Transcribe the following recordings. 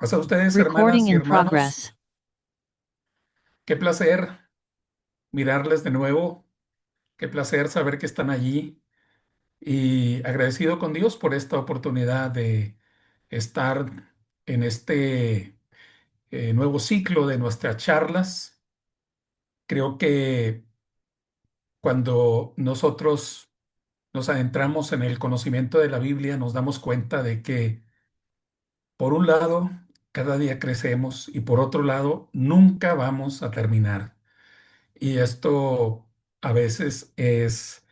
Pues a ustedes, Recording hermanas y in hermanos, progress. qué placer mirarles de nuevo, qué placer saber que están allí y agradecido con Dios por esta oportunidad de estar en este nuevo ciclo de nuestras charlas. Creo que cuando nosotros nos adentramos en el conocimiento de la Biblia, nos damos cuenta de que, por un lado, cada día crecemos y por otro lado, nunca vamos a terminar. Y esto a veces es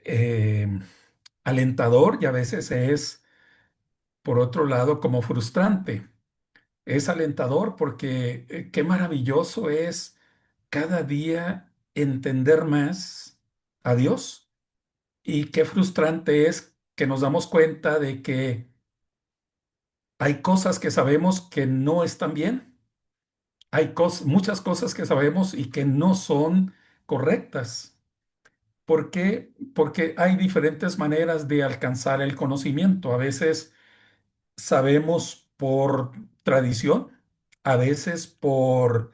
eh, alentador y a veces es, por otro lado, como frustrante. Es alentador porque qué maravilloso es cada día entender más a Dios y qué frustrante es que nos damos cuenta de que hay cosas que sabemos que no están bien. Hay muchas cosas que sabemos y que no son correctas. ¿Por qué? Porque hay diferentes maneras de alcanzar el conocimiento. A veces sabemos por tradición, a veces por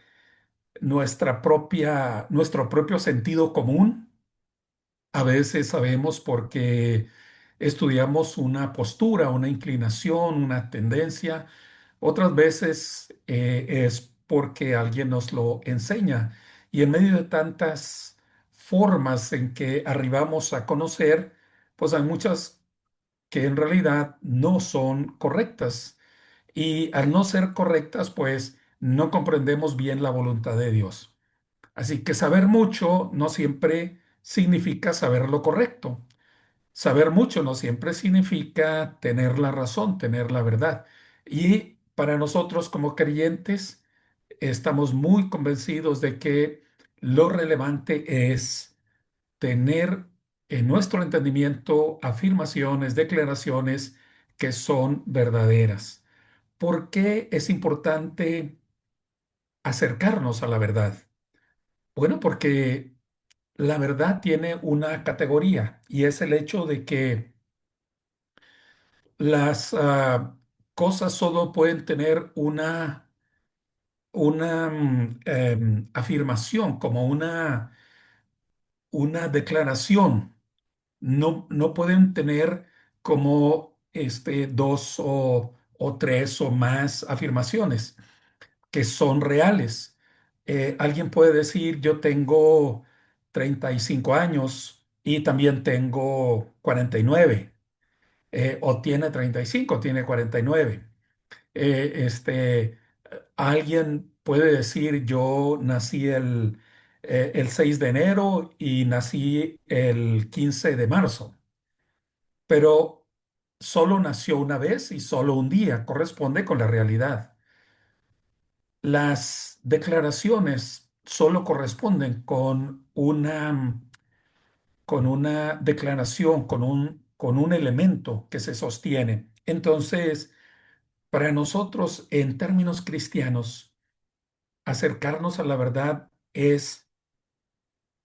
nuestro propio sentido común, a veces sabemos porque estudiamos una postura, una inclinación, una tendencia. Otras veces es porque alguien nos lo enseña. Y en medio de tantas formas en que arribamos a conocer, pues hay muchas que en realidad no son correctas. Y al no ser correctas, pues no comprendemos bien la voluntad de Dios. Así que saber mucho no siempre significa saber lo correcto. Saber mucho no siempre significa tener la razón, tener la verdad. Y para nosotros como creyentes, estamos muy convencidos de que lo relevante es tener en nuestro entendimiento afirmaciones, declaraciones que son verdaderas. ¿Por qué es importante acercarnos a la verdad? Bueno, porque la verdad tiene una categoría y es el hecho de que las cosas solo pueden tener una afirmación, como una declaración. No, no pueden tener como dos o tres o más afirmaciones que son reales. Alguien puede decir, yo tengo 35 años y también tengo 49, o tiene 35, tiene 49. Alguien puede decir, yo nací el 6 de enero y nací el 15 de marzo, pero solo nació una vez y solo un día, corresponde con la realidad. Las declaraciones solo corresponden con una declaración, con un elemento que se sostiene. Entonces, para nosotros, en términos cristianos, acercarnos a la verdad es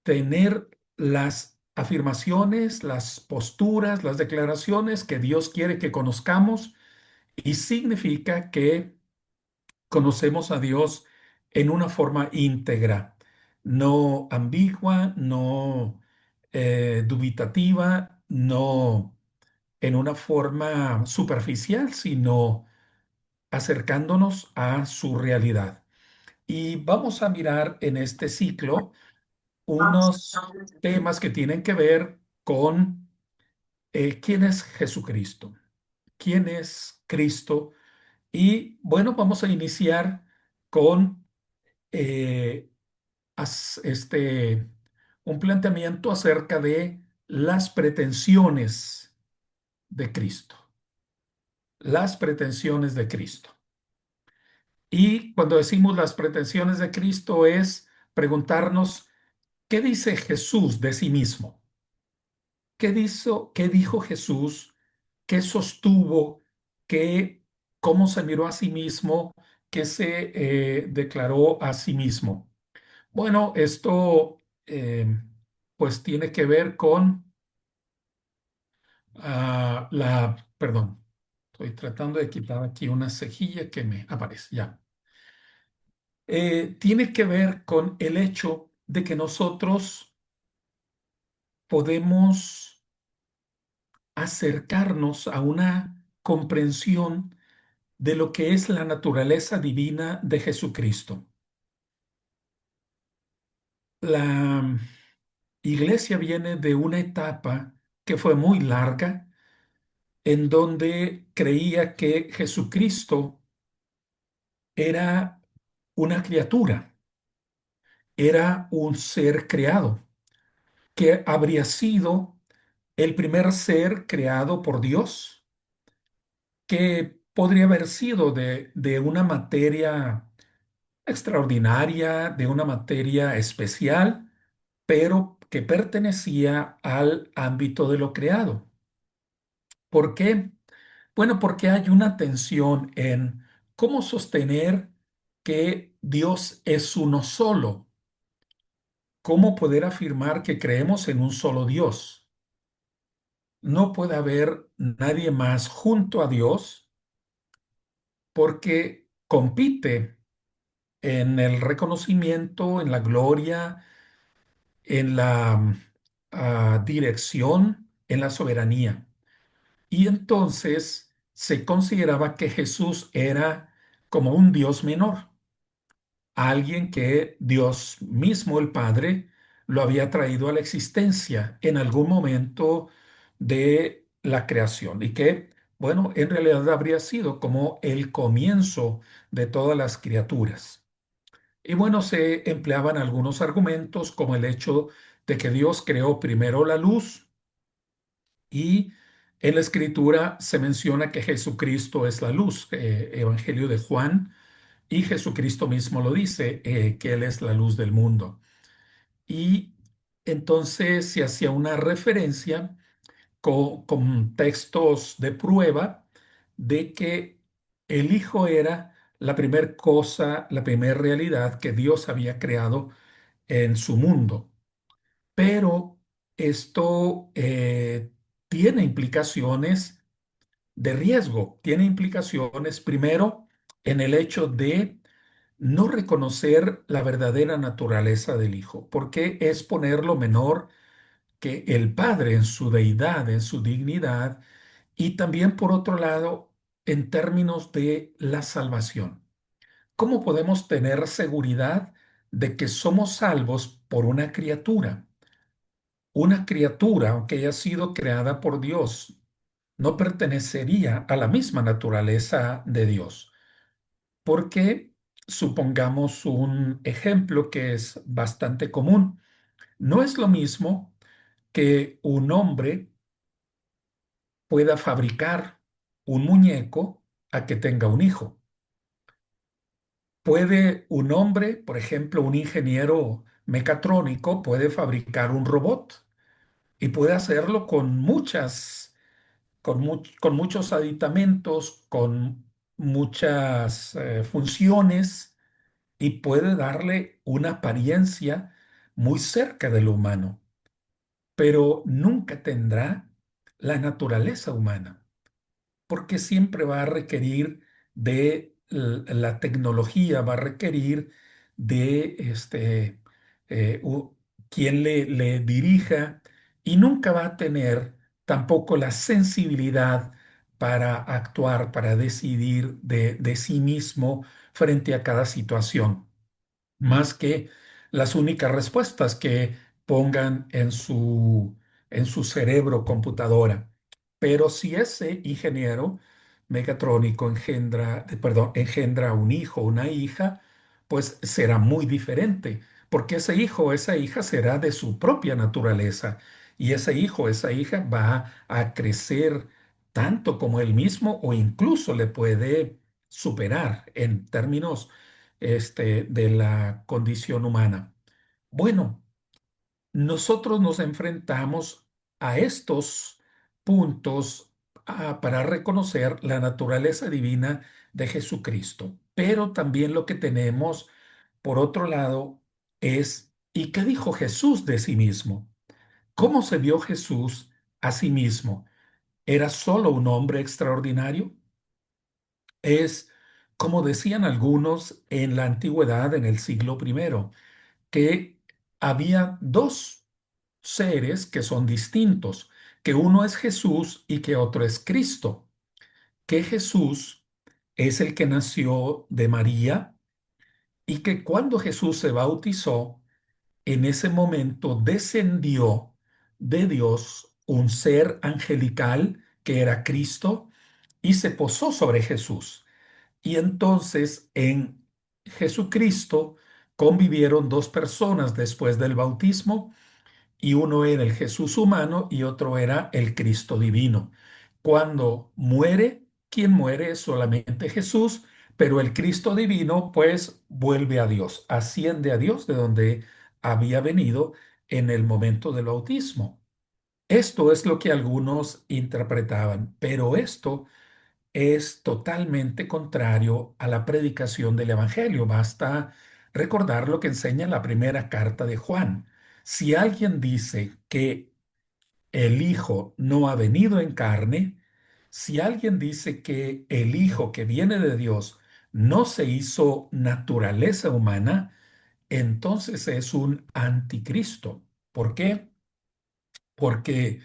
tener las afirmaciones, las posturas, las declaraciones que Dios quiere que conozcamos, y significa que conocemos a Dios en una forma íntegra, no ambigua, no dubitativa, no en una forma superficial, sino acercándonos a su realidad. Y vamos a mirar en este ciclo unos temas que tienen que ver con quién es Jesucristo, quién es Cristo. Y bueno, vamos a iniciar con eh, un planteamiento acerca de las pretensiones de Cristo, las pretensiones de Cristo. Y cuando decimos las pretensiones de Cristo es preguntarnos, ¿qué dice Jesús de sí mismo? ¿Qué dijo Jesús? ¿Qué sostuvo? ¿Cómo se miró a sí mismo? ¿Qué se declaró a sí mismo? Bueno, esto pues tiene que ver con perdón, Estoy tratando de quitar aquí una cejilla que me aparece. Ya. Tiene que ver con el hecho de que nosotros podemos acercarnos a una comprensión de lo que es la naturaleza divina de Jesucristo. La iglesia viene de una etapa que fue muy larga, en donde creía que Jesucristo era una criatura, era un ser creado, que habría sido el primer ser creado por Dios, que podría haber sido de una materia extraordinaria, de una materia especial, pero que pertenecía al ámbito de lo creado. ¿Por qué? Bueno, porque hay una tensión en cómo sostener que Dios es uno solo, cómo poder afirmar que creemos en un solo Dios. No puede haber nadie más junto a Dios porque compite en el reconocimiento, en la gloria, en la dirección, en la soberanía. Y entonces se consideraba que Jesús era como un Dios menor, alguien que Dios mismo, el Padre, lo había traído a la existencia en algún momento de la creación y que, bueno, en realidad habría sido como el comienzo de todas las criaturas. Y bueno, se empleaban algunos argumentos como el hecho de que Dios creó primero la luz y en la escritura se menciona que Jesucristo es la luz, Evangelio de Juan, y Jesucristo mismo lo dice, que Él es la luz del mundo. Y entonces se hacía una referencia con textos de prueba de que el Hijo era la primera cosa, la primera realidad que Dios había creado en su mundo. Pero esto tiene implicaciones de riesgo, tiene implicaciones primero en el hecho de no reconocer la verdadera naturaleza del Hijo, porque es ponerlo menor que el Padre en su deidad, en su dignidad, y también por otro lado, en términos de la salvación. ¿Cómo podemos tener seguridad de que somos salvos por una criatura? Una criatura, aunque haya sido creada por Dios, no pertenecería a la misma naturaleza de Dios. Porque supongamos un ejemplo que es bastante común. No es lo mismo que un hombre pueda fabricar un muñeco a que tenga un hijo. Puede un hombre, por ejemplo, un ingeniero mecatrónico, puede fabricar un robot y puede hacerlo con con muchos aditamentos, con muchas funciones y puede darle una apariencia muy cerca de lo humano, pero nunca tendrá la naturaleza humana porque siempre va a requerir de la tecnología, va a requerir de quien le dirija y nunca va a tener tampoco la sensibilidad para actuar, para decidir de sí mismo frente a cada situación más que las únicas respuestas que pongan en su cerebro computadora. Pero si ese ingeniero mecatrónico engendra un hijo o una hija, pues será muy diferente, porque ese hijo o esa hija será de su propia naturaleza y ese hijo o esa hija va a crecer tanto como él mismo o incluso le puede superar en términos de la condición humana. Bueno, nosotros nos enfrentamos a estos puntos para reconocer la naturaleza divina de Jesucristo, pero también lo que tenemos, por otro lado, es, ¿y qué dijo Jesús de sí mismo? ¿Cómo se vio Jesús a sí mismo? ¿Era solo un hombre extraordinario? Es, como decían algunos en la antigüedad, en el siglo primero, que había dos seres que son distintos, que uno es Jesús y que otro es Cristo, que Jesús es el que nació de María y que cuando Jesús se bautizó, en ese momento descendió de Dios un ser angelical que era Cristo y se posó sobre Jesús. Y entonces en Jesucristo convivieron dos personas después del bautismo y uno era el Jesús humano y otro era el Cristo divino. Cuando muere, quien muere es solamente Jesús, pero el Cristo divino pues vuelve a Dios, asciende a Dios de donde había venido en el momento del bautismo. Esto es lo que algunos interpretaban, pero esto es totalmente contrario a la predicación del Evangelio. Basta recordar lo que enseña la primera carta de Juan. Si alguien dice que el Hijo no ha venido en carne, si alguien dice que el Hijo que viene de Dios no se hizo naturaleza humana, entonces es un anticristo. ¿Por qué? Porque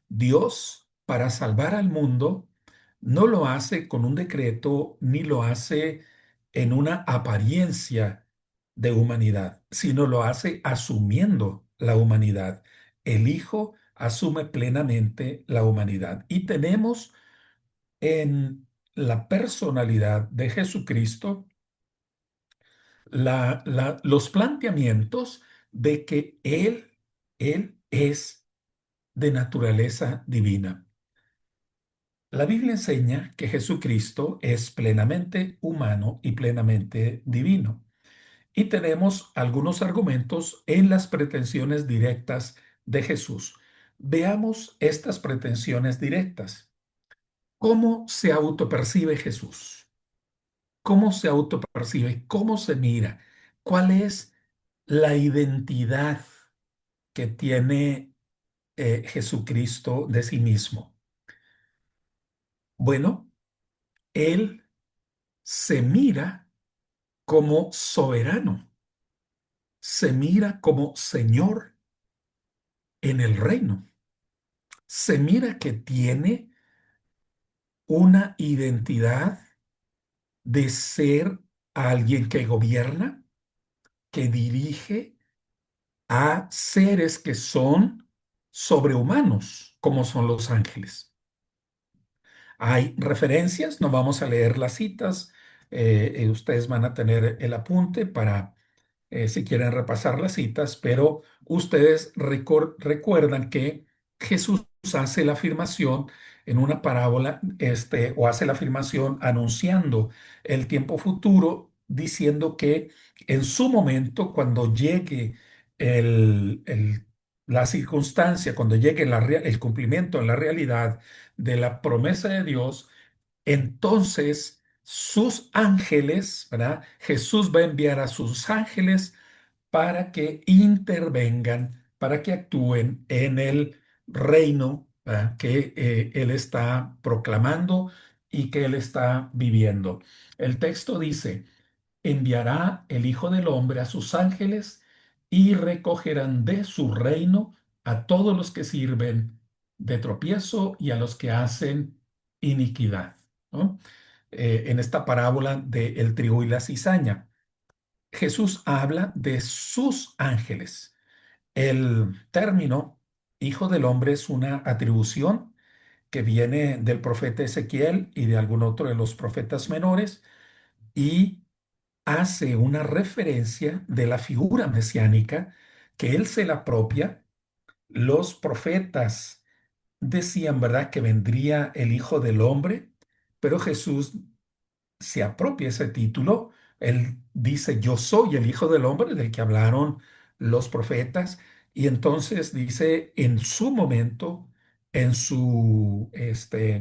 Dios, para salvar al mundo, no lo hace con un decreto ni lo hace en una apariencia de humanidad, sino lo hace asumiendo la humanidad. El Hijo asume plenamente la humanidad. Y tenemos en la personalidad de Jesucristo los planteamientos de que Él es de naturaleza divina. La Biblia enseña que Jesucristo es plenamente humano y plenamente divino. Y tenemos algunos argumentos en las pretensiones directas de Jesús. Veamos estas pretensiones directas. ¿Cómo se autopercibe Jesús? ¿Cómo se autopercibe? ¿Cómo se mira? ¿Cuál es la identidad que tiene Jesucristo de sí mismo? Bueno, Él se mira como soberano, se mira como Señor en el reino, se mira que tiene una identidad de ser alguien que gobierna, que dirige a seres que son sobrehumanos, como son los ángeles. Hay referencias, no vamos a leer las citas, ustedes van a tener el apunte para si quieren repasar las citas, pero ustedes recuerdan que Jesús hace la afirmación en una parábola, o hace la afirmación anunciando el tiempo futuro, diciendo que en su momento, cuando llegue el, el- la circunstancia, cuando llegue el cumplimiento en la realidad de la promesa de Dios, entonces sus ángeles, ¿verdad? Jesús va a enviar a sus ángeles para que intervengan, para que actúen en el reino, ¿verdad? Que Él está proclamando y que Él está viviendo. El texto dice, enviará el Hijo del Hombre a sus ángeles y recogerán de su reino a todos los que sirven de tropiezo y a los que hacen iniquidad, ¿no? En esta parábola de el trigo y la cizaña, Jesús habla de sus ángeles. El término Hijo del Hombre es una atribución que viene del profeta Ezequiel y de algún otro de los profetas menores y hace una referencia de la figura mesiánica que él se la apropia. Los profetas decían, ¿verdad?, que vendría el Hijo del Hombre, pero Jesús se apropia ese título. Él dice, yo soy el Hijo del Hombre del que hablaron los profetas. Y entonces dice, en su momento, en su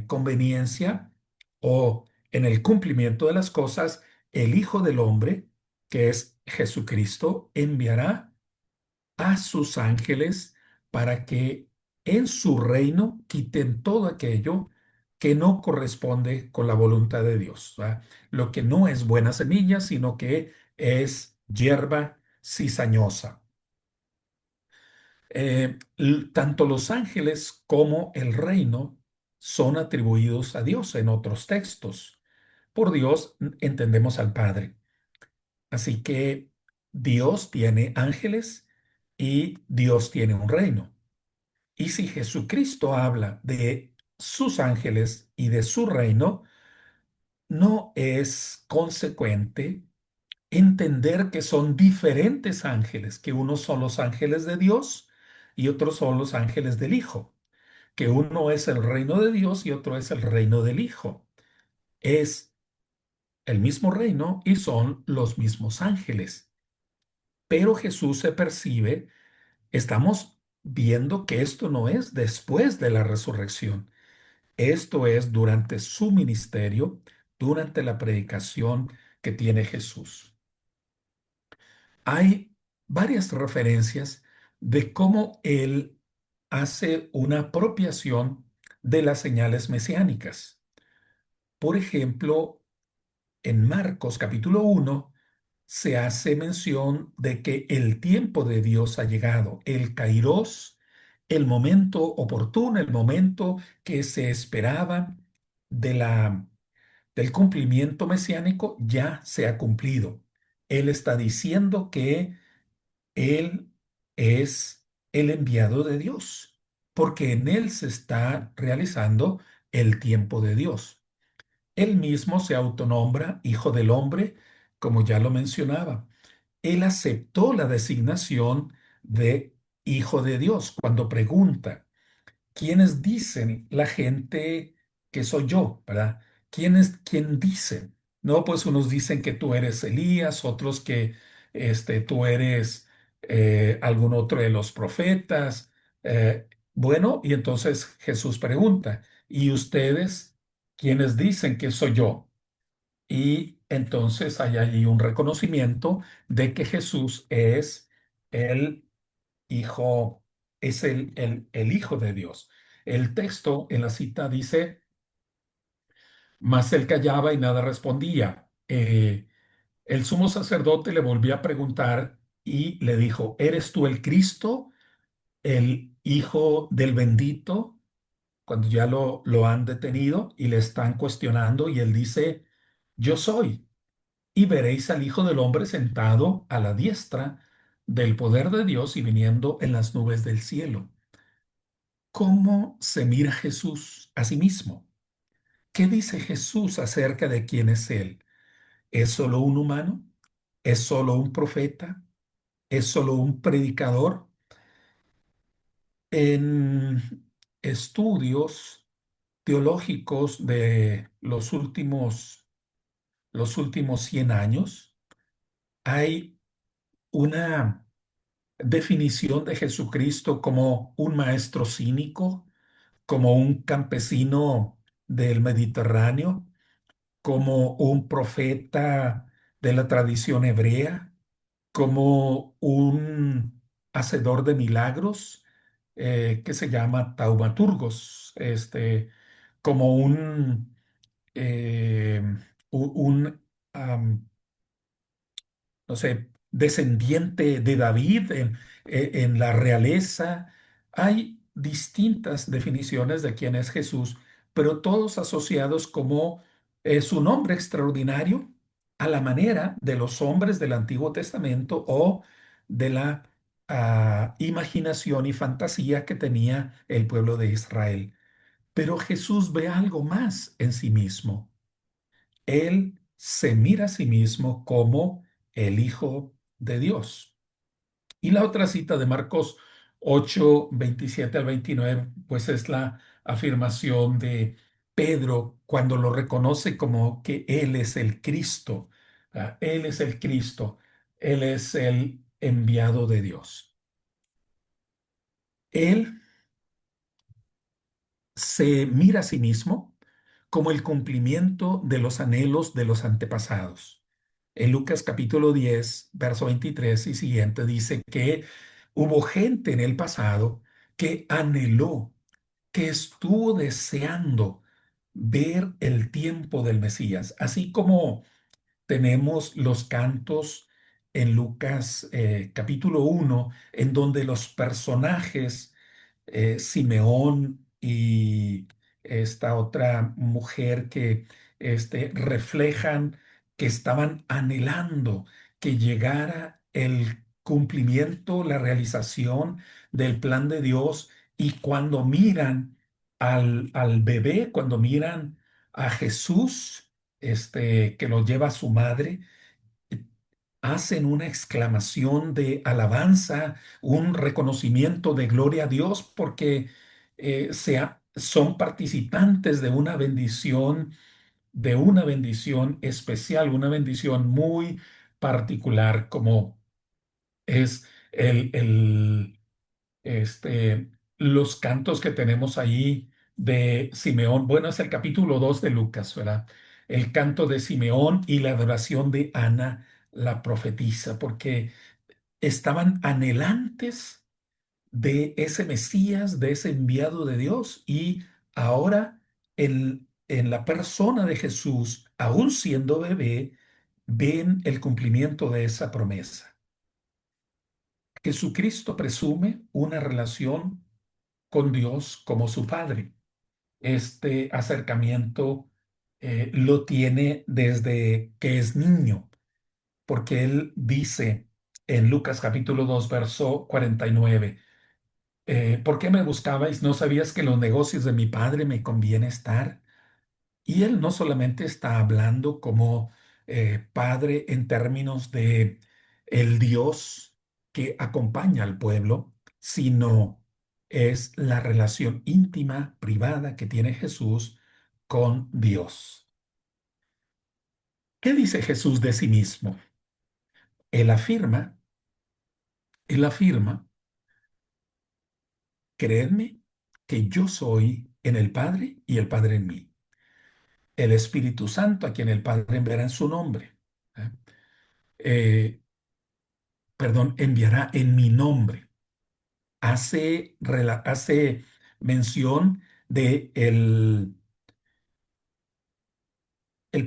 conveniencia o en el cumplimiento de las cosas, el Hijo del Hombre, que es Jesucristo, enviará a sus ángeles para que en su reino quiten todo aquello que no corresponde con la voluntad de Dios, ¿va? Lo que no es buena semilla, sino que es hierba cizañosa. Tanto los ángeles como el reino son atribuidos a Dios en otros textos. Por Dios entendemos al Padre. Así que Dios tiene ángeles y Dios tiene un reino. Y si Jesucristo habla de sus ángeles y de su reino, no es consecuente entender que son diferentes ángeles, que unos son los ángeles de Dios y otros son los ángeles del Hijo, que uno es el reino de Dios y otro es el reino del Hijo. Es el mismo reino y son los mismos ángeles. Pero Jesús se percibe, estamos viendo que esto no es después de la resurrección. Esto es durante su ministerio, durante la predicación que tiene Jesús. Hay varias referencias de cómo él hace una apropiación de las señales mesiánicas. Por ejemplo, en Marcos capítulo 1 se hace mención de que el tiempo de Dios ha llegado, el kairos, el momento oportuno, el momento que se esperaba de del cumplimiento mesiánico ya se ha cumplido. Él está diciendo que él es el enviado de Dios, porque en él se está realizando el tiempo de Dios. Él mismo se autonombra Hijo del Hombre, como ya lo mencionaba. Él aceptó la designación de Hijo de Dios cuando pregunta, ¿quiénes dicen la gente que soy yo? ¿Verdad? ¿Quién dicen? No, pues unos dicen que tú eres Elías, otros que tú eres algún otro de los profetas. Bueno, y entonces Jesús pregunta, ¿y ustedes quiénes dicen que soy yo? Y entonces hay allí un reconocimiento de que Jesús es el Hijo, es el Hijo de Dios. El texto en la cita dice, mas él callaba y nada respondía. El sumo sacerdote le volvió a preguntar y le dijo, ¿eres tú el Cristo, el Hijo del bendito? Cuando ya lo han detenido y le están cuestionando y él dice, yo soy. Y veréis al Hijo del Hombre sentado a la diestra del poder de Dios y viniendo en las nubes del cielo. ¿Cómo se mira Jesús a sí mismo? ¿Qué dice Jesús acerca de quién es Él? ¿Es solo un humano? ¿Es solo un profeta? ¿Es solo un predicador? En estudios teológicos de los últimos 100 años, hay una definición de Jesucristo como un maestro cínico, como un campesino del Mediterráneo, como un profeta de la tradición hebrea, como un hacedor de milagros que se llama taumaturgos, como eh, un, no sé, descendiente de David en la realeza. Hay distintas definiciones de quién es Jesús, pero todos asociados como su nombre extraordinario a la manera de los hombres del Antiguo Testamento o de la imaginación y fantasía que tenía el pueblo de Israel. Pero Jesús ve algo más en sí mismo. Él se mira a sí mismo como el Hijo de Dios. Y la otra cita de Marcos 8 27 al 29 pues es la afirmación de Pedro cuando lo reconoce como que Él es el Cristo. Él es el Cristo, Él es el enviado de Dios. Él se mira a sí mismo como el cumplimiento de los anhelos de los antepasados. En Lucas capítulo 10 verso 23 y siguiente dice que hubo gente en el pasado que anheló, que estuvo deseando ver el tiempo del Mesías, así como tenemos los cantos en Lucas capítulo 1, en donde los personajes, Simeón y esta otra mujer que reflejan que estaban anhelando que llegara el cumplimiento, la realización del plan de Dios, y cuando miran al bebé, cuando miran a Jesús, que lo lleva su madre, hacen una exclamación de alabanza, un reconocimiento de gloria a Dios, porque son participantes de una bendición especial, una bendición muy particular, como es los cantos que tenemos ahí de Simeón. Bueno, es el capítulo 2 de Lucas, ¿verdad? El canto de Simeón y la adoración de Ana, la profetisa, porque estaban anhelantes de ese Mesías, de ese enviado de Dios, y ahora en la persona de Jesús, aún siendo bebé, ven el cumplimiento de esa promesa. Jesucristo presume una relación con Dios como su Padre. Este acercamiento lo tiene desde que es niño, porque él dice en Lucas capítulo 2 verso 49, ¿por qué me buscabais? ¿No sabías que en los negocios de mi Padre me conviene estar? Y él no solamente está hablando como padre en términos de el Dios que acompaña al pueblo, sino es la relación íntima, privada que tiene Jesús con Dios. ¿Qué dice Jesús de sí mismo? Él afirma, él afirma, creedme que yo soy en el Padre y el Padre en mí. El Espíritu Santo a quien el Padre enviará en su nombre. ¿Eh? Eh, perdón, enviará en mi nombre. Hace mención de el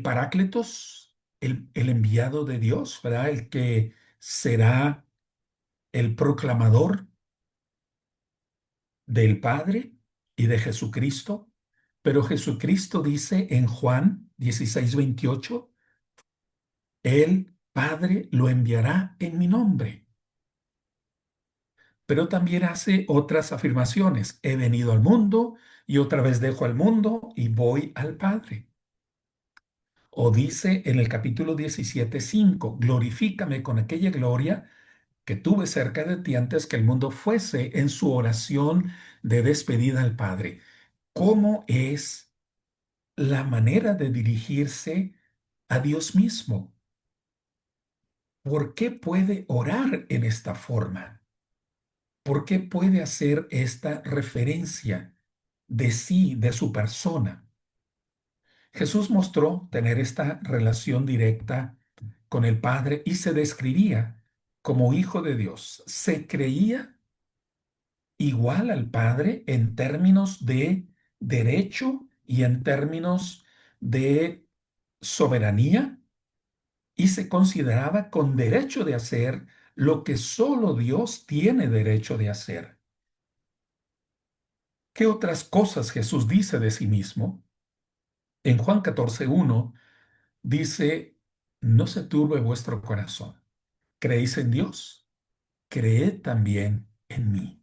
Paráclitos, el enviado de Dios, ¿verdad? El que será el proclamador del Padre y de Jesucristo. Pero Jesucristo dice en Juan 16:28, el Padre lo enviará en mi nombre. Pero también hace otras afirmaciones. He venido al mundo y otra vez dejo al mundo y voy al Padre. O dice en el capítulo 17:5, glorifícame con aquella gloria que tuve cerca de ti antes que el mundo fuese, en su oración de despedida al Padre. ¿Cómo es la manera de dirigirse a Dios mismo? ¿Por qué puede orar en esta forma? ¿Por qué puede hacer esta referencia de sí, de su persona? Jesús mostró tener esta relación directa con el Padre y se describía como hijo de Dios. Se creía igual al Padre en términos de derecho y en términos de soberanía, y se consideraba con derecho de hacer lo que solo Dios tiene derecho de hacer. ¿Qué otras cosas Jesús dice de sí mismo? En Juan 14:1 dice, no se turbe vuestro corazón. ¿Creéis en Dios? Creed también en mí.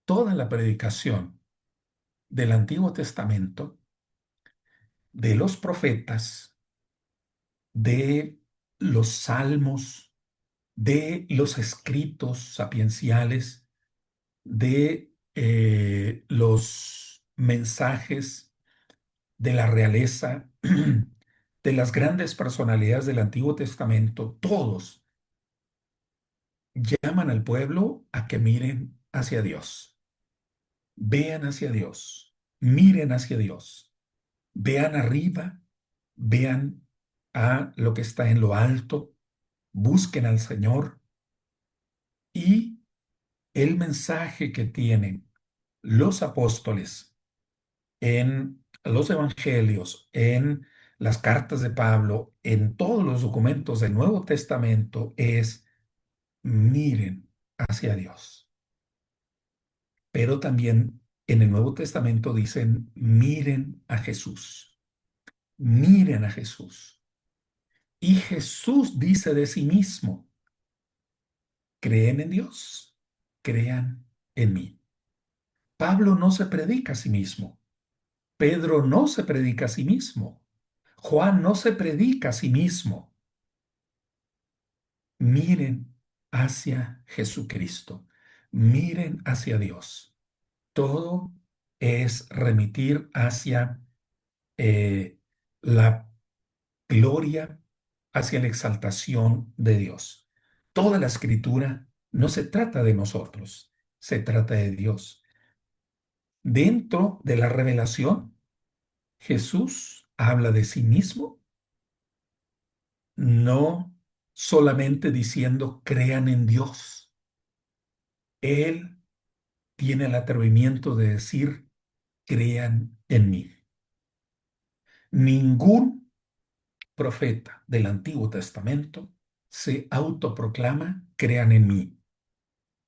Toda la predicación del Antiguo Testamento, de los profetas, de los salmos, de los escritos sapienciales, de los mensajes de la realeza, de las grandes personalidades del Antiguo Testamento, todos llaman al pueblo a que miren hacia Dios, vean hacia Dios, miren hacia Dios, vean arriba, vean a lo que está en lo alto, busquen al Señor, y el mensaje que tienen los apóstoles en los evangelios, en las cartas de Pablo, en todos los documentos del Nuevo Testamento es miren hacia Dios. Pero también en el Nuevo Testamento dicen miren a Jesús, miren a Jesús. Y Jesús dice de sí mismo, creen en Dios, crean en mí. Pablo no se predica a sí mismo. Pedro no se predica a sí mismo. Juan no se predica a sí mismo. Miren hacia Jesucristo. Miren hacia Dios. Todo es remitir hacia la gloria, hacia la exaltación de Dios. Toda la escritura no se trata de nosotros, se trata de Dios. Dentro de la revelación, Jesús habla de sí mismo, no solamente diciendo crean en Dios. Él tiene el atrevimiento de decir crean en mí. Ningún profeta del Antiguo Testamento se autoproclama crean en mí.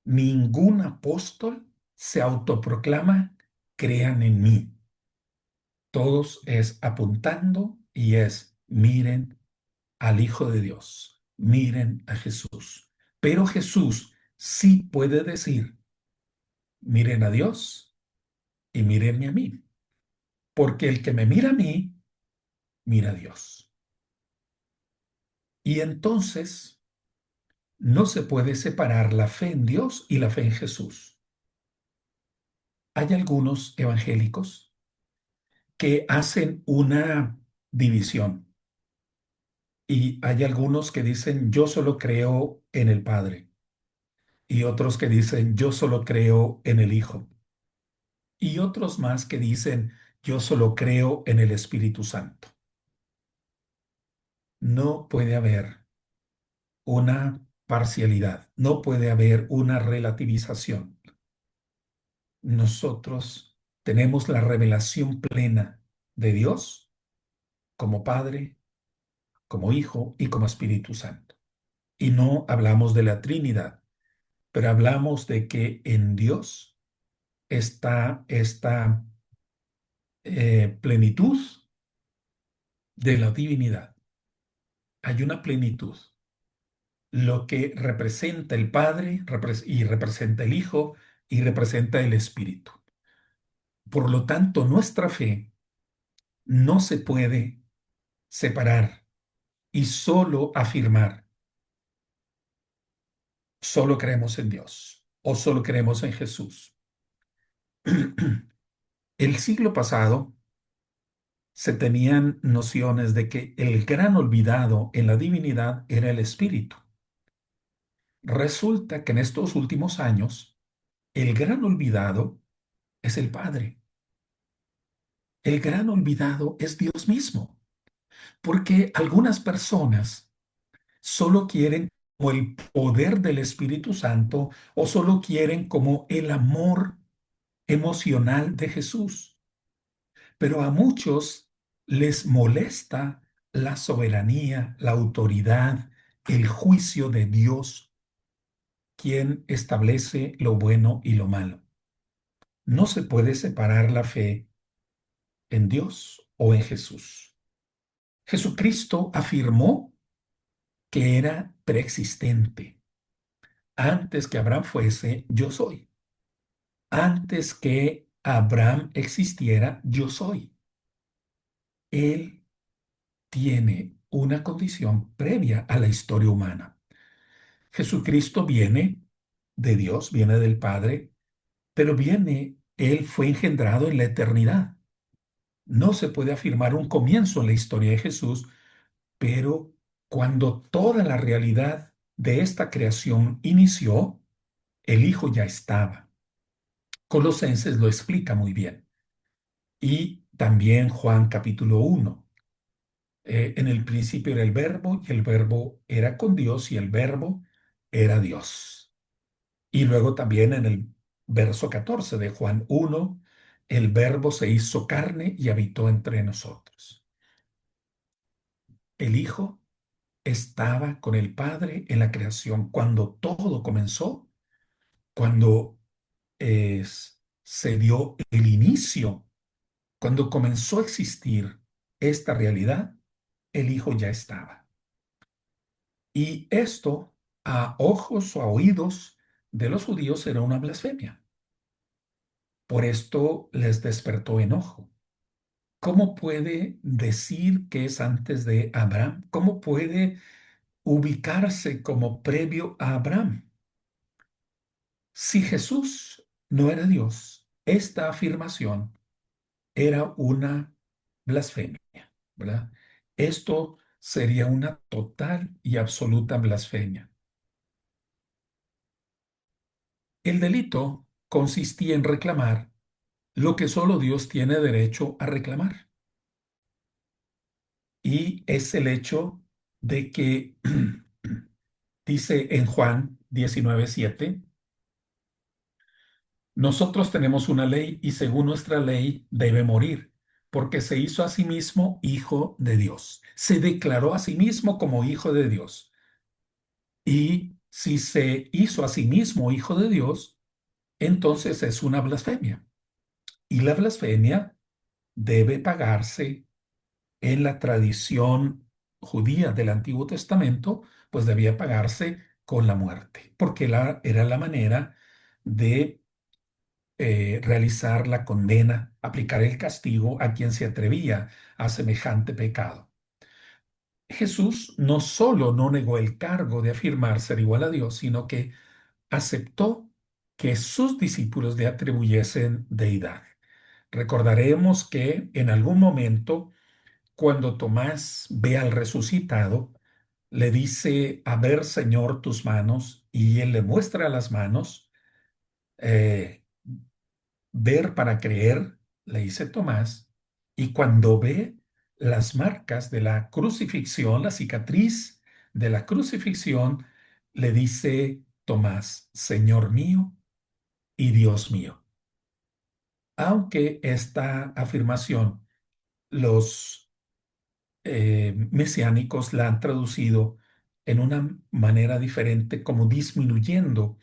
Ningún apóstol se autoproclama crean en mí. Todos es apuntando y es miren al Hijo de Dios, miren a Jesús. Pero Jesús sí puede decir, miren a Dios y mírenme a mí, porque el que me mira a mí, mira a Dios. Y entonces no se puede separar la fe en Dios y la fe en Jesús. Hay algunos evangélicos que hacen una división y hay algunos que dicen yo solo creo en el Padre y otros que dicen yo solo creo en el Hijo y otros más que dicen yo solo creo en el Espíritu Santo. No puede haber una parcialidad, no puede haber una relativización. Nosotros tenemos la revelación plena de Dios como Padre, como Hijo y como Espíritu Santo. Y no hablamos de la Trinidad, pero hablamos de que en Dios está esta plenitud de la divinidad. Hay una plenitud. Lo que representa el Padre y representa el Hijo y representa el Espíritu. Por lo tanto, nuestra fe no se puede separar y solo afirmar, solo creemos en Dios o solo creemos en Jesús. El siglo pasado se tenían nociones de que el gran olvidado en la divinidad era el Espíritu. Resulta que en estos últimos años, el gran olvidado es el Padre. El gran olvidado es Dios mismo, porque algunas personas solo quieren como el poder del Espíritu Santo o solo quieren como el amor emocional de Jesús. Pero a muchos les molesta la soberanía, la autoridad, el juicio de Dios, quien establece lo bueno y lo malo. No se puede separar la fe en Dios o en Jesús. Jesucristo afirmó que era preexistente. Antes que Abraham fuese, yo soy. Antes que Abraham existiera, yo soy. Él tiene una condición previa a la historia humana. Jesucristo viene de Dios, viene del Padre, pero Él fue engendrado en la eternidad. No se puede afirmar un comienzo en la historia de Jesús, pero cuando toda la realidad de esta creación inició, el Hijo ya estaba. Colosenses lo explica muy bien. Y también Juan capítulo 1. En el principio era el verbo y el verbo era con Dios y el verbo era Dios. Y luego también en el verso 14 de Juan 1, el Verbo se hizo carne y habitó entre nosotros. El Hijo estaba con el Padre en la creación cuando todo comenzó, cuando se dio el inicio, cuando comenzó a existir esta realidad, el Hijo ya estaba. Y esto a ojos o a oídos de los judíos era una blasfemia. Por esto les despertó enojo. ¿Cómo puede decir que es antes de Abraham? ¿Cómo puede ubicarse como previo a Abraham? Si Jesús no era Dios, esta afirmación era una blasfemia, ¿verdad? Esto sería una total y absoluta blasfemia. El delito consistía en reclamar lo que solo Dios tiene derecho a reclamar. Y es el hecho de que dice en Juan 19:7, nosotros tenemos una ley y según nuestra ley debe morir, porque se hizo a sí mismo hijo de Dios. Se declaró a sí mismo como hijo de Dios. Y si se hizo a sí mismo hijo de Dios, entonces es una blasfemia. Y la blasfemia debe pagarse en la tradición judía del Antiguo Testamento, pues debía pagarse con la muerte, porque era la manera de realizar la condena, aplicar el castigo a quien se atrevía a semejante pecado. Jesús no solo no negó el cargo de afirmar ser igual a Dios, sino que aceptó que sus discípulos le atribuyesen deidad. Recordaremos que en algún momento, cuando Tomás ve al resucitado, le dice, a ver, Señor, tus manos, y él le muestra las manos. eh, Ver para creer, le dice Tomás, y cuando ve las marcas de la crucifixión, la cicatriz de la crucifixión, le dice Tomás, Señor mío y Dios mío. Aunque esta afirmación los mesiánicos la han traducido en una manera diferente, como disminuyendo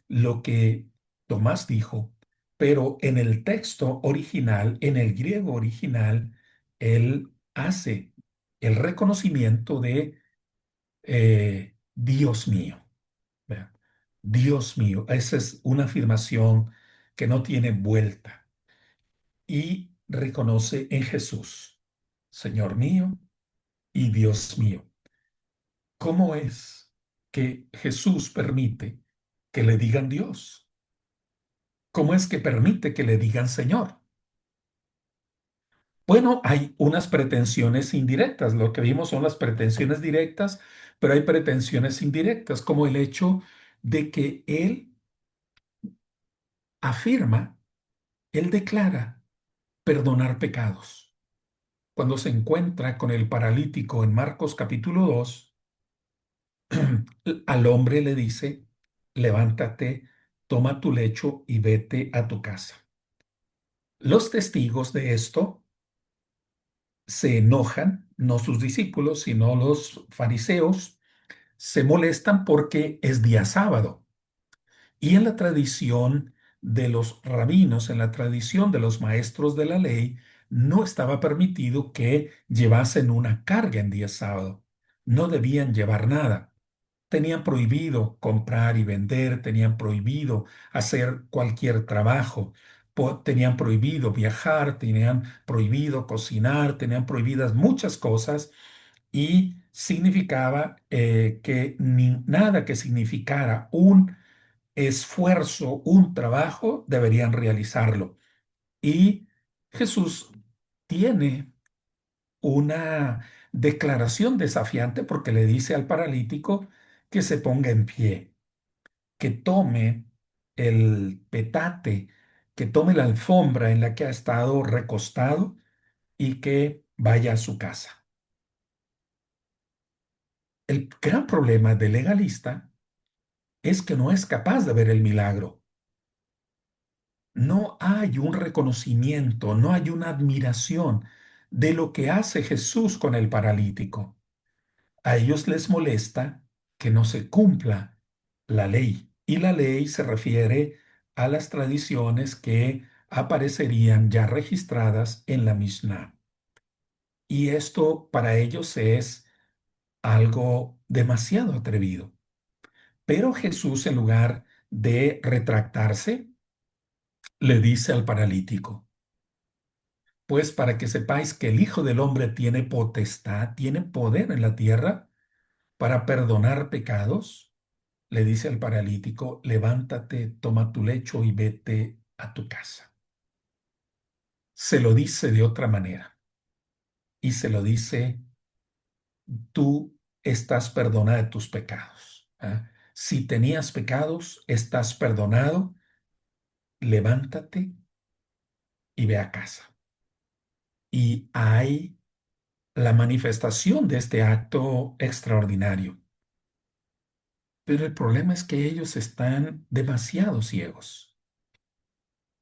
lo que Tomás dijo, pero en el texto original, en el griego original, él hace el reconocimiento de Dios mío. Vean, Dios mío, esa es una afirmación que no tiene vuelta y reconoce en Jesús, Señor mío y Dios mío. ¿Cómo es que Jesús permite que le digan Dios? ¿Cómo es que permite que le digan Señor? Bueno, hay unas pretensiones indirectas. Lo que vimos son las pretensiones directas, pero hay pretensiones indirectas, como el hecho de que Él afirma, Él declara perdonar pecados. Cuando se encuentra con el paralítico en Marcos capítulo 2, al hombre le dice, levántate, toma tu lecho y vete a tu casa. Los testigos de esto se enojan, no sus discípulos, sino los fariseos, se molestan porque es día sábado. Y en la tradición de los rabinos, en la tradición de los maestros de la ley, no estaba permitido que llevasen una carga en día sábado. No debían llevar nada. Tenían prohibido comprar y vender, tenían prohibido hacer cualquier trabajo, tenían prohibido viajar, tenían prohibido cocinar, tenían prohibidas muchas cosas y significaba que nada que significara un esfuerzo, un trabajo, deberían realizarlo. Y Jesús tiene una declaración desafiante porque le dice al paralítico que se ponga en pie, que tome el petate, que tome la alfombra en la que ha estado recostado y que vaya a su casa. El gran problema del legalista es que no es capaz de ver el milagro. no hay un reconocimiento, no hay una admiración de lo que hace Jesús con el paralítico. A ellos les molesta que no se cumpla la ley. Y la ley se refiere a las tradiciones que aparecerían ya registradas en la Mishnah. Y esto para ellos es algo demasiado atrevido. Pero Jesús, en lugar de retractarse, le dice al paralítico, pues para que sepáis que el Hijo del Hombre tiene potestad, tiene poder en la tierra para perdonar pecados, le dice al paralítico, levántate, toma tu lecho y vete a tu casa. Se lo dice de otra manera y se lo dice, tú estás perdonada de tus pecados. ¿Ah? Si tenías pecados, estás perdonado, levántate y ve a casa. Y hay la manifestación de este acto extraordinario. Pero el problema es que ellos están demasiado ciegos.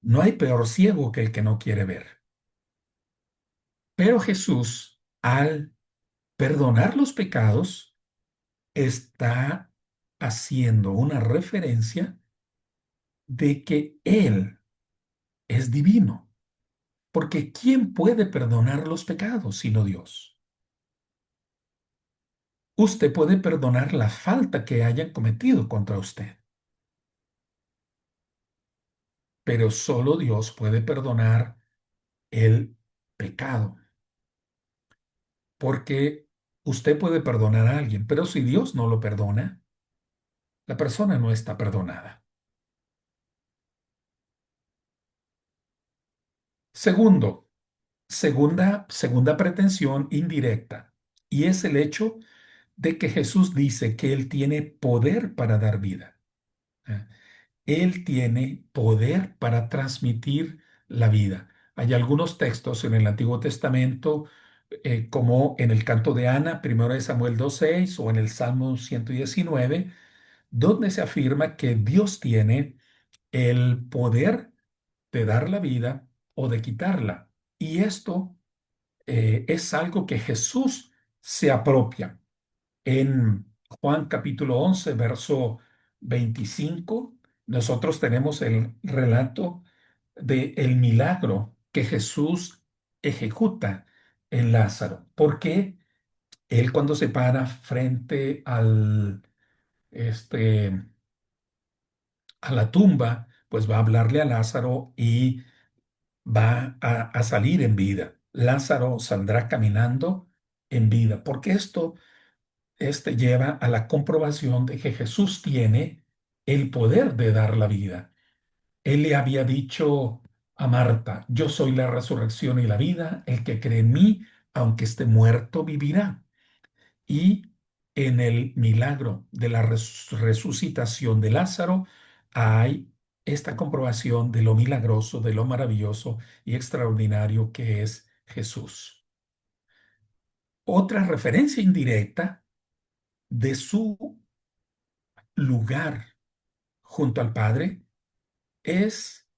No hay peor ciego que el que no quiere ver. Pero Jesús, al perdonar los pecados, está haciendo una referencia de que Él es divino. Porque ¿quién puede perdonar los pecados sino Dios? Usted puede perdonar la falta que hayan cometido contra usted, pero solo Dios puede perdonar el pecado. Porque usted puede perdonar a alguien, pero si Dios no lo perdona, la persona no está perdonada. Segundo, segunda pretensión indirecta, y es el hecho de que Jesús dice que Él tiene poder para dar vida. ¿Eh? Él tiene poder para transmitir la vida. Hay algunos textos en el Antiguo Testamento, como en el canto de Ana, 1 Samuel 2:6 o en el Salmo 119, donde se afirma que Dios tiene el poder de dar la vida o de quitarla. Y esto es algo que Jesús se apropia. En Juan capítulo 11, verso 25, nosotros tenemos el relato del milagro que Jesús ejecuta en Lázaro. Porque él cuando se para frente este, a la tumba, pues va a hablarle a Lázaro y va a salir en vida. Lázaro saldrá caminando en vida, porque esto lleva a la comprobación de que Jesús tiene el poder de dar la vida. Él le había dicho a Marta, yo soy la resurrección y la vida, el que cree en mí, aunque esté muerto, vivirá. Y en el milagro de la resucitación de Lázaro hay esta comprobación de lo milagroso, de lo maravilloso y extraordinario que es Jesús. Otra referencia indirecta de su lugar junto al Padre es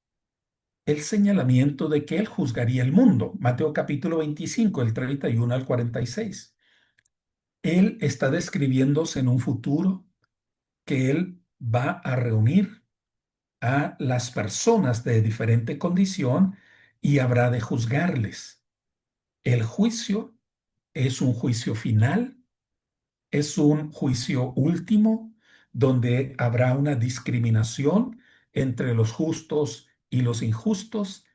el señalamiento de que Él juzgaría el mundo. Mateo capítulo 25, el 31 al 46. Él está describiéndose en un futuro que Él va a reunir a las personas de diferente condición y habrá de juzgarles. El juicio es un juicio final, es un juicio último donde habrá una discriminación entre los justos y los injustos,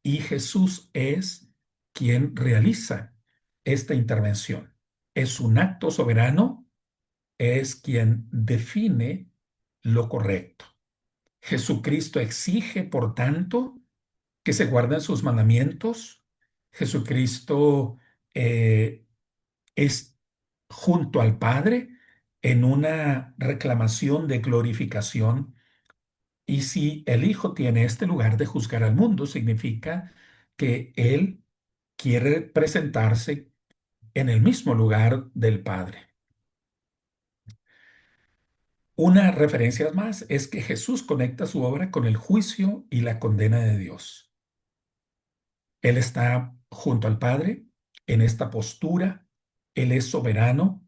y Jesús es quien realiza esta intervención. Es un acto soberano, es quien define lo correcto. Jesucristo exige, por tanto, que se guarden sus mandamientos. Jesucristo es junto al Padre en una reclamación de glorificación. Y si el Hijo tiene este lugar de juzgar al mundo, significa que Él quiere presentarse en el mismo lugar del Padre. Una referencia más es que Jesús conecta su obra con el juicio y la condena de Dios. Él está junto al Padre en esta postura, Él es soberano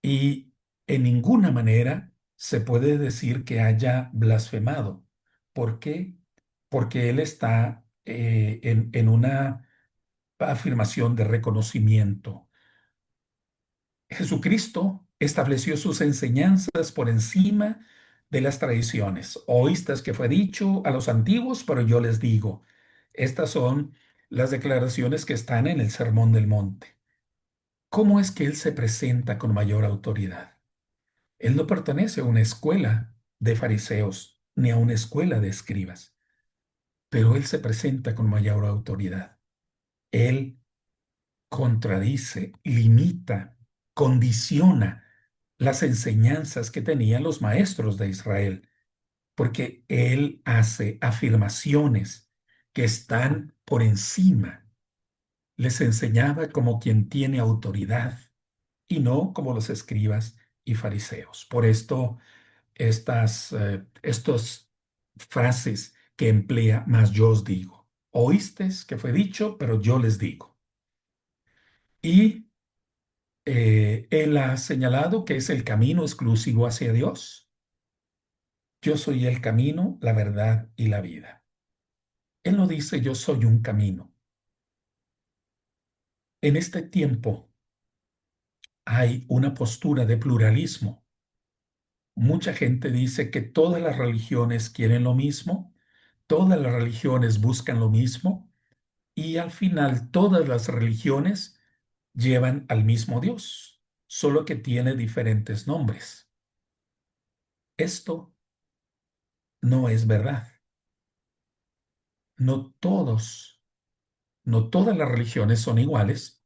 y en ninguna manera se puede decir que haya blasfemado. ¿Por qué? Porque Él está en una afirmación de reconocimiento. Jesucristo estableció sus enseñanzas por encima de las tradiciones. Oíste que fue dicho a los antiguos, pero yo les digo. Estas son las declaraciones que están en el Sermón del Monte. ¿Cómo es que Él se presenta con mayor autoridad? Él no pertenece a una escuela de fariseos ni a una escuela de escribas, pero Él se presenta con mayor autoridad. Él contradice, limita, condiciona las enseñanzas que tenían los maestros de Israel, porque Él hace afirmaciones que están por encima. Les enseñaba como quien tiene autoridad y no como los escribas y fariseos. Por esto, estos frases que emplea, más yo os digo. Oísteis que fue dicho, pero yo les digo. Y él ha señalado que es el camino exclusivo hacia Dios. Yo soy el camino, la verdad y la vida. Él no dice yo soy un camino. En este tiempo hay una postura de pluralismo. Mucha gente dice que todas las religiones quieren lo mismo, todas las religiones buscan lo mismo y al final todas las religiones llevan al mismo Dios, solo que tiene diferentes nombres. Esto no es verdad. No todos, no todas las religiones son iguales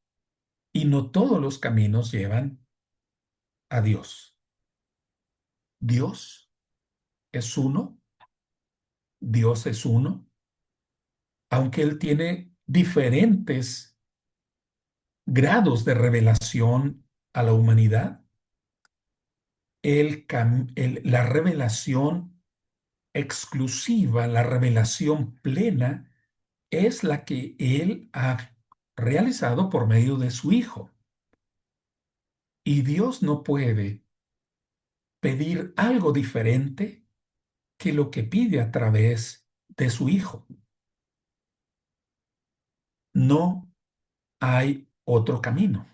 y no todos los caminos llevan a Dios. Dios es uno, Dios es uno, aunque Él tiene diferentes grados de revelación a la humanidad. La revelación exclusiva, la revelación plena, es la que Él ha realizado por medio de su Hijo. Y Dios no puede pedir algo diferente que lo que pide a través de su Hijo. No hay otro camino.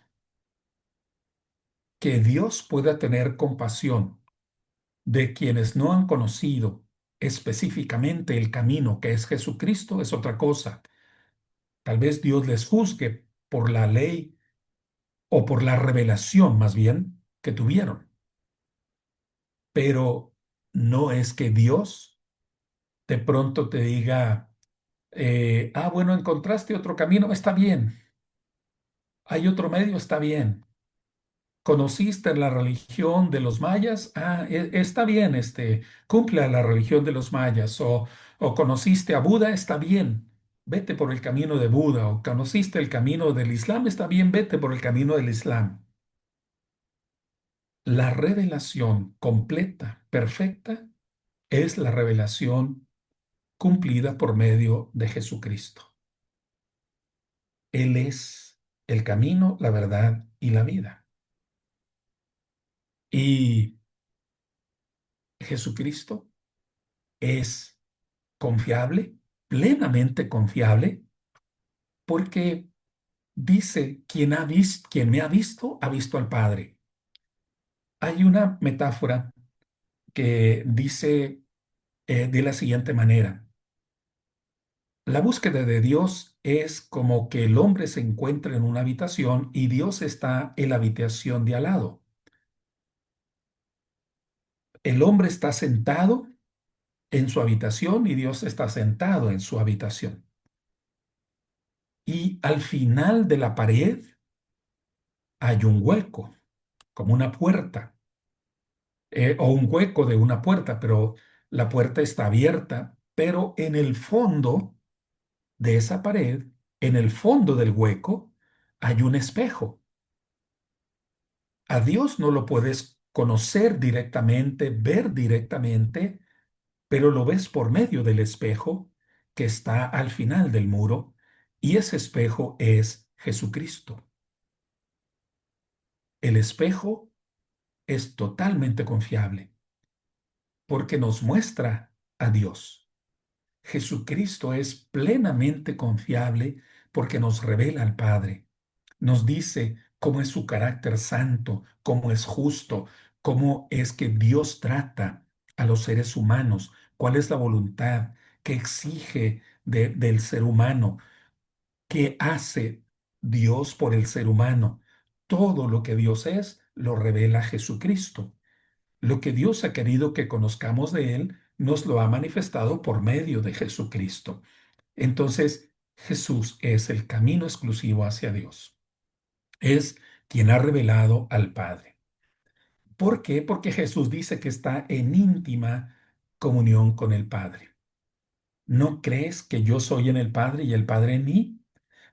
Que Dios pueda tener compasión de quienes no han conocido específicamente el camino que es Jesucristo es otra cosa. Tal vez Dios les juzgue por la ley o por la revelación más bien que tuvieron. Pero no es que Dios de pronto te diga, bueno, encontraste otro camino, está bien. Hay otro medio, está bien. ¿Conociste la religión de los mayas? Está bien, cumple a la religión de los mayas. O conociste a Buda, está bien, vete por el camino de Buda. O conociste el camino del Islam, está bien, vete por el camino del Islam. La revelación completa, perfecta, es la revelación cumplida por medio de Jesucristo. Él es el camino, la verdad y la vida. Y Jesucristo es confiable, plenamente confiable, porque dice, quien me ha visto al Padre. Hay una metáfora que dice de la siguiente manera. La búsqueda de Dios es como que el hombre se encuentra en una habitación y Dios está en la habitación de al lado. El hombre está sentado en su habitación y Dios está sentado en su habitación. Y al final de la pared hay un hueco, como una puerta, o un hueco de una puerta, pero la puerta está abierta, pero en el fondo de esa pared, en el fondo del hueco, hay un espejo. A Dios no lo puedes conocer directamente, ver directamente, pero lo ves por medio del espejo que está al final del muro, y ese espejo es Jesucristo. El espejo es totalmente confiable porque nos muestra a Dios. Jesucristo es plenamente confiable porque nos revela al Padre. Nos dice cómo es su carácter santo, cómo es justo, cómo es que Dios trata a los seres humanos, cuál es la voluntad que exige del ser humano, qué hace Dios por el ser humano. Todo lo que Dios es lo revela Jesucristo. Lo que Dios ha querido que conozcamos de Él, nos lo ha manifestado por medio de Jesucristo. Entonces, Jesús es el camino exclusivo hacia Dios. Es quien ha revelado al Padre. ¿Por qué? Porque Jesús dice que está en íntima comunión con el Padre. ¿No crees que yo soy en el Padre y el Padre en mí?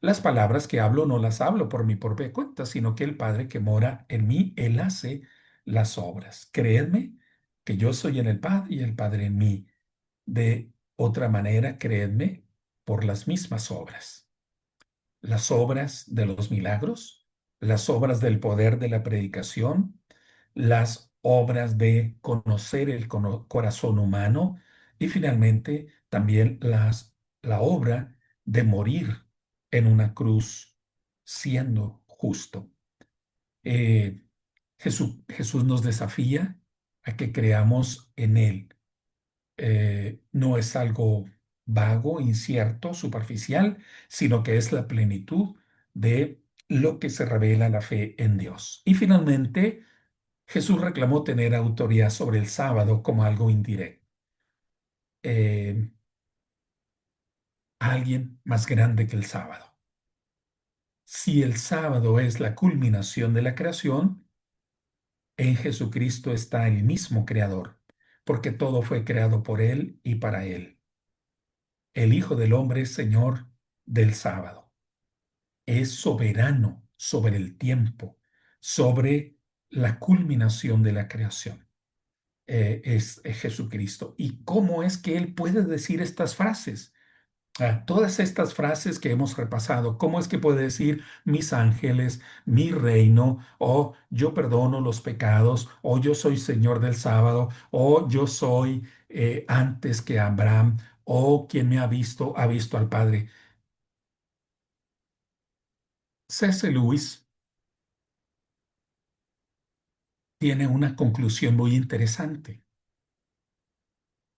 Las palabras que hablo no las hablo por mi propia cuenta, sino que el Padre que mora en mí, Él hace las obras. Creedme que yo soy en el Padre y el Padre en mí. De otra manera, creedme por las mismas obras. Las obras de los milagros, las obras del poder de la predicación, las obras de conocer el corazón humano y finalmente también la obra de morir en una cruz siendo justo. Eh, Jesús nos desafía a que creamos en Él. No es algo vago, incierto, superficial, sino que es la plenitud de lo que se revela la fe en Dios. Y finalmente, Jesús reclamó tener autoridad sobre el sábado como algo indirecto. Eh, Alguien más grande que el sábado. Si el sábado es la culminación de la creación, en Jesucristo está el mismo Creador, porque todo fue creado por Él y para Él. El Hijo del Hombre es Señor del sábado. Es soberano sobre el tiempo, sobre la culminación de la creación. Es Jesucristo. ¿Y cómo es que Él puede decir estas frases? Todas estas frases que hemos repasado, ¿cómo es que puede decir mis ángeles, mi reino, o yo perdono los pecados, o yo soy Señor del sábado, o yo soy antes que Abraham, o quien me ha visto al Padre? C.S. Lewis tiene una conclusión muy interesante.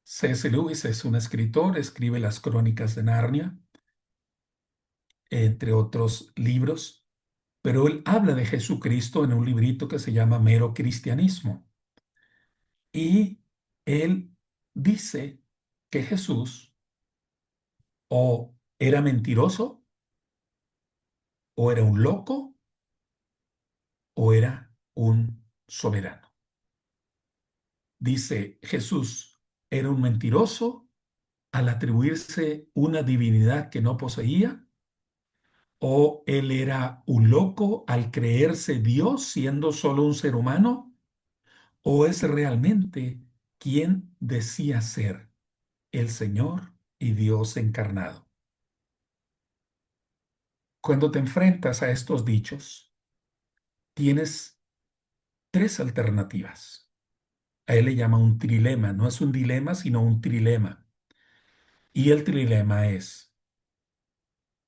C.S. Lewis es un escritor, escribe las Crónicas de Narnia, entre otros libros, pero él habla de Jesucristo en un librito que se llama Mero Cristianismo. Y él dice que Jesús o era mentiroso, o era un loco, o era un soberano. Dice, Jesús era un mentiroso al atribuirse una divinidad que no poseía, o él era un loco al creerse Dios siendo solo un ser humano, o es realmente quien decía ser el Señor y Dios encarnado. Cuando te enfrentas a estos dichos, tienes tres alternativas. A él le llama un trilema, no es un dilema, sino un trilema. Y el trilema es,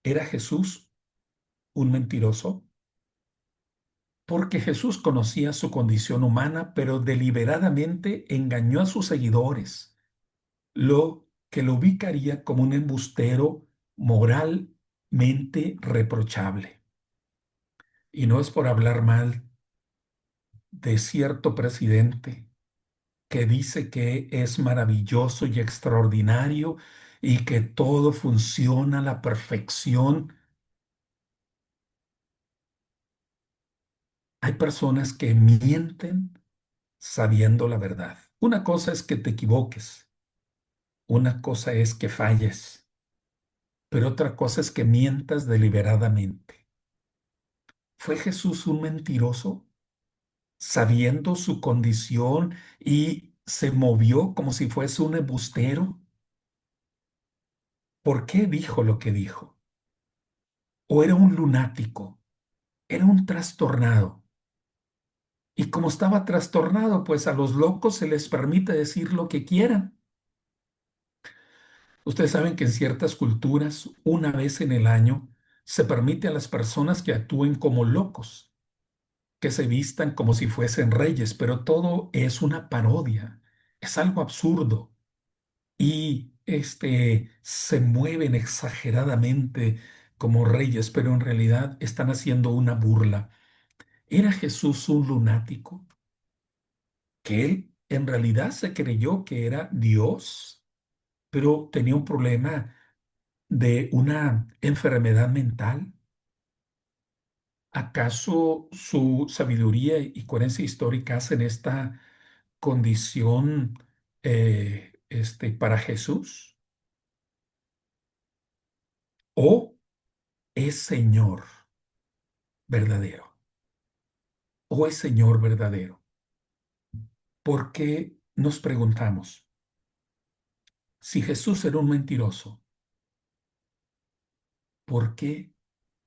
¿era Jesús un mentiroso? Porque Jesús conocía su condición humana, pero deliberadamente engañó a sus seguidores, lo que lo ubicaría como un embustero moralmente reprochable. Y no es por hablar mal de cierto presidente que dice que es maravilloso y extraordinario y que todo funciona a la perfección. Hay personas que mienten sabiendo la verdad. Una cosa es que te equivoques, una cosa es que falles, pero otra cosa es que mientas deliberadamente. ¿Fue Jesús un mentiroso? sabiendo su condición y se movió como si fuese un embustero? ¿Por qué dijo lo que dijo? ¿O era un lunático? ¿Era un trastornado? Y como estaba trastornado, pues a los locos se les permite decir lo que quieran. Ustedes saben que en ciertas culturas, una vez en el año, se permite a las personas que actúen como locos, que se vistan como si fuesen reyes, pero todo es una parodia, es algo absurdo y se mueven exageradamente como reyes, pero en realidad están haciendo una burla. ¿Era Jesús un lunático? ¿Que él en realidad se creyó que era Dios, pero tenía un problema de una enfermedad mental? ¿Acaso su sabiduría y coherencia histórica hacen esta condición para Jesús? ¿O es Señor verdadero? ¿O es Señor verdadero? Porque nos preguntamos, si Jesús era un mentiroso, ¿por qué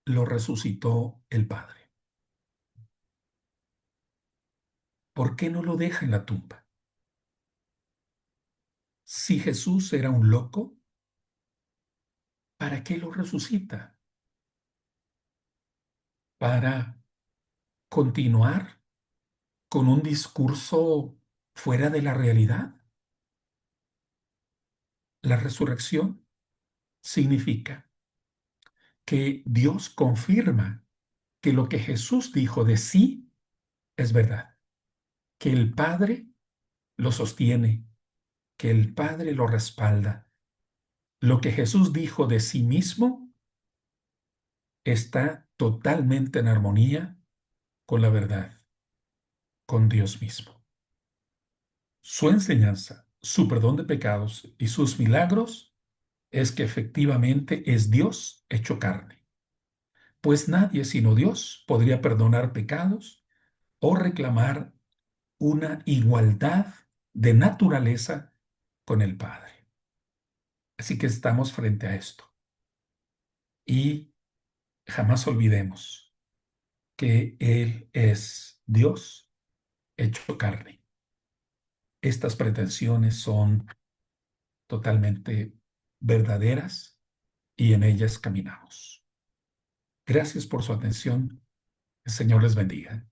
lo resucitó el Padre? ¿Por qué no lo deja en la tumba? Si Jesús era un loco, ¿para qué lo resucita? ¿Para continuar con un discurso fuera de la realidad? La resurrección significa que Dios confirma que lo que Jesús dijo de sí es verdad, que el Padre lo sostiene, que el Padre lo respalda. Lo que Jesús dijo de sí mismo está totalmente en armonía con la verdad, con Dios mismo. Su enseñanza, su perdón de pecados y sus milagros es que efectivamente es Dios hecho carne, pues nadie sino Dios podría perdonar pecados o reclamar una igualdad de naturaleza con el Padre. Así que estamos frente a esto y jamás olvidemos que Él es Dios hecho carne. Estas pretensiones son totalmente verdaderas y en ellas caminamos. Gracias por su atención. El Señor les bendiga.